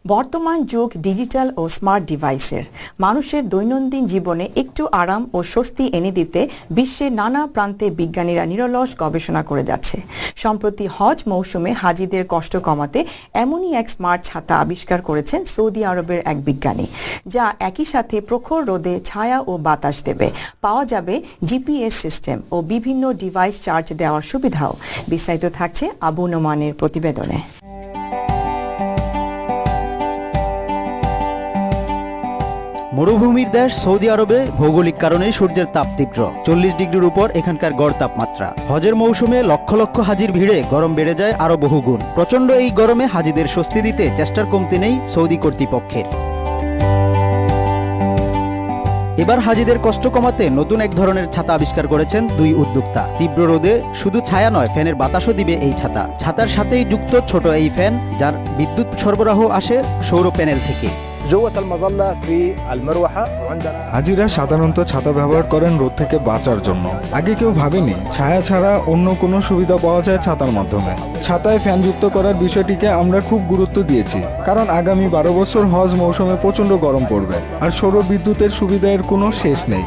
বর্তমান যুগ ডিজিটাল ও স্মার্ট ডিভাইসের মানুষের দৈনন্দিন জীবনে একটু আরাম ও স্বস্তি এনে দিতে বিশ্বের নানা প্রান্তে বিজ্ঞানীরা নিরলস গবেষণা করে যাচ্ছে। সম্প্রতি হজ মৌসুমে হাজিদের কষ্ট কমাতে এমনই এক স্মার্ট ছাতা আবিষ্কার করেছেন সৌদি আরবের এক বিজ্ঞানী, যা একই সাথে প্রখর রোদে ছায়া ও বাতাস দেবে। পাওয়া যাবে জিপিএস সিস্টেম ও বিভিন্ন ডিভাইস চার্জ দেওয়ার সুবিধাও। বিস্তারিত থাকছে আবু নোমানের প্রতিবেদনে। মরুভূমির দেশ সৌদি আরবে ভৌগোলিক কারণে সূর্যের তাপ তীব্র, 40 ডিগ্রির উপর এখানকার গড় তাপমাত্রা। হজের মৌসুমে লক্ষ লক্ষ হাজির ভিড়ে গরম বেড়ে যায় আরো বহুগুণ। প্রচন্ড এই গরমে হাজিদের স্বস্তি দিতে চেষ্টার কমতি নেই সৌদি কর্তৃপক্ষের। এবার হাজিদের কষ্ট কমাতে নতুন এক ধরনের ছাতা আবিষ্কার করেছেন দুই উদ্যোক্তা। তীব্র রোদে শুধু ছায়া নয়, ফ্যানের বাতাসও দিবে এই ছাতা। ছাতার সাথেই যুক্ত ছোট এই ফ্যান, যার বিদ্যুৎ সরবরাহ আসে সৌর প্যানেল থেকে। হাজিরা সাধারণত ছাতা ব্যবহার করেন রোদ থেকে বাঁচার জন্য। আগে কেউ ভাবেনি ছায়া ছাড়া অন্য কোনো সুবিধা পাওয়া যায় ছাতার মাধ্যমে। ছাতায় ফ্যান যুক্ত করার বিষয়টিকে আমরা খুব গুরুত্ব দিয়েছি, কারণ আগামী 12 বছর হজ মৌসুমে প্রচন্ড গরম পড়বে, আর সৌর বিদ্যুতের সুবিধার কোনো শেষ নেই।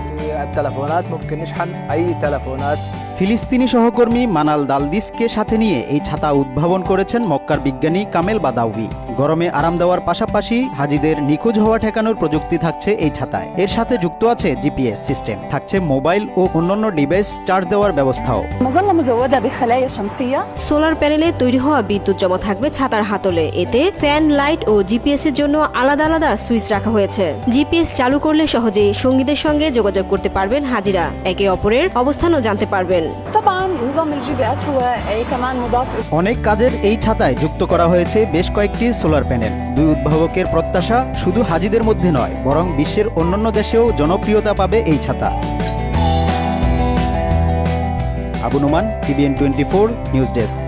ফিলিস্তিনি সহকর্মী মানাল দালদিসকে সাথে নিয়ে এই ছাতা উদ্ভাবন করেছেন মক্কার বিজ্ঞানী কামেল বাদাউই। গরমে আরাম দেওয়ার পাশাপাশি হাজিদের নিখোঁজ হওয়া ঠেকানোর প্রযুক্তি থাকছে এই ছাতায়। এর সাথে যুক্ত আছে জিপিএস সিস্টেম, থাকছে মোবাইল ও অন্যান্য ডিভাইস চার্জ দেওয়ার ব্যবস্থাও। সোলার প্যানেলে তৈরি হওয়া বিদ্যুৎ জমা থাকবে ছাতার হাতলে। এতে ফ্যান, লাইট ও জিপিএস এর জন্য আলাদা আলাদা সুইচ রাখা হয়েছে। জিপিএস চালু করলে সহজেই সঙ্গীদের সঙ্গে যোগাযোগ করতে পারবেন হাজিরা, একে অপরের অবস্থানও জানতে পারবেন। অনেক কাজের এই ছাতায় যুক্ত করা হয়েছে বেশ কয়েকটি সোলার প্যানেল। দুই উদ্ভাবকের প্রত্যাশা শুধু হাজিদের মধ্যে নয়, বরং বিশ্বের অন্যান্য দেশেও জনপ্রিয়তা পাবে এই ছাতা। Abu Noman, TVN24 news desk.